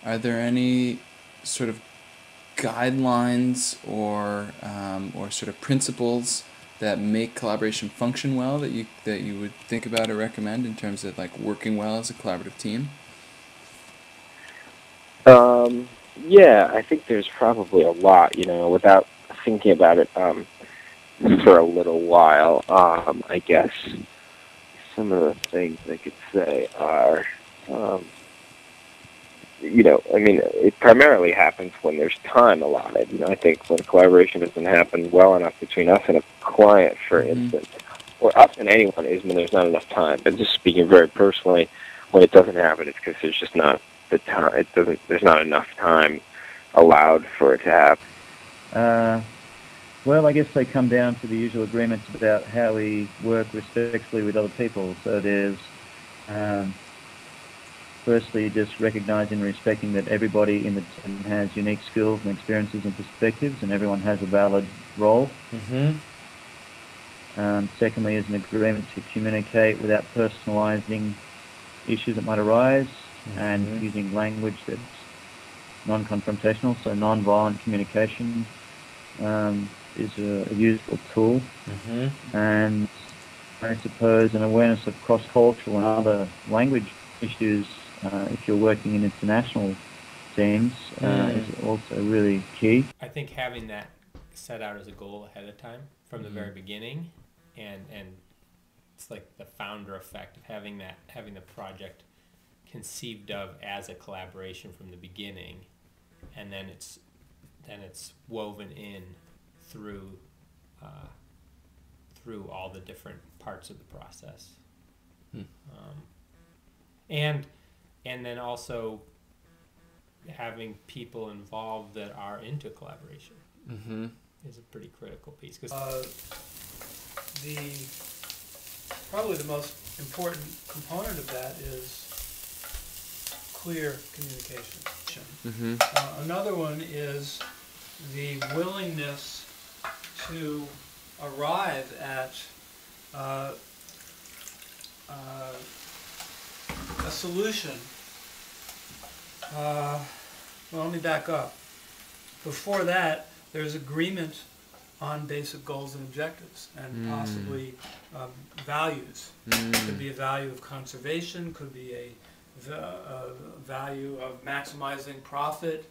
are there any sort of guidelines or sort of principles that make collaboration function well that you would think about or recommend in terms of like working well as a collaborative team? Yeah, I think there's probably a lot, without thinking about it for a little while. I guess some of the things I could say are, um, I mean, it primarily happens when there's time allotted. I think when collaboration doesn't happen well enough between us and a client, for Mm-hmm. instance, or us and anyone, is when there's not enough time. But just speaking very personally, when it doesn't happen, it's because there's just not the time. There's not enough time allowed for it to happen. Uh, well, I guess they come down to the usual agreements about how we work respectfully with other people. So there's um, firstly just recognizing and respecting that everybody in the team has unique skills and experiences and perspectives, and everyone has a valid role. Mm-hmm. Secondly is an agreement to communicate without personalizing issues that might arise, and using language that's non-confrontational, so non-violent communication is a useful tool. Mm-hmm. And I suppose an awareness of cross-cultural and other language issues, if you're working in international teams, is also really key. I think having that set out as a goal ahead of time from the very beginning, and it's like the founder effect of having the project conceived of as a collaboration from the beginning, and then it's woven in through all the different parts of the process. And then also having people involved that are into collaboration is a pretty critical piece. Probably the most important component of that is clear communication. Another one is the willingness to arrive at a solution. Well, let me back up. Before that, there's agreement on basic goals and objectives, and possibly values. Could be a value of conservation, could be a value of maximizing profit,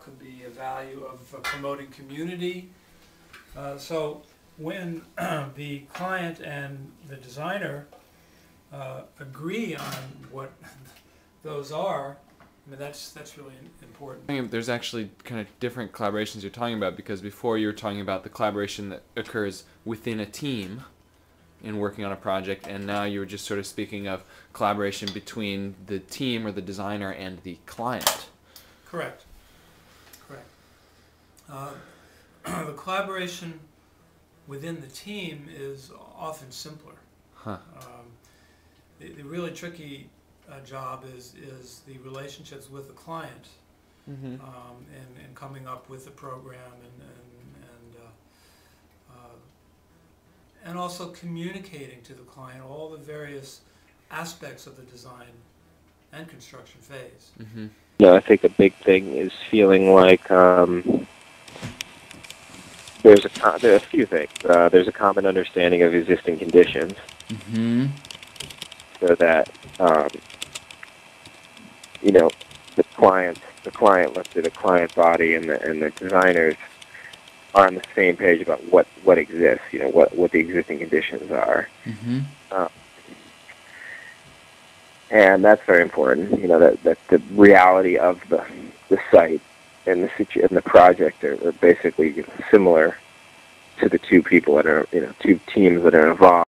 could be a value of promoting community. So when the client and the designer agree on what those are, I mean, that's really important. There's actually kind of different collaborations you're talking about, because before you were talking about the collaboration that occurs within a team in working on a project, and now you were just sort of speaking of collaboration between the team or the designer and the client. Correct. The collaboration within the team is often simpler. The really tricky job is the relationships with the client, and coming up with the program and also communicating to the client all the various aspects of the design and construction phase. I think a big thing is feeling like there are a few things. There's a common understanding of existing conditions, so that the client, let's say the client body and the designers are on the same page about what exists, what the existing conditions are. And that's very important, that the reality of the site and the project are basically similar to the two people that are, two teams that are involved.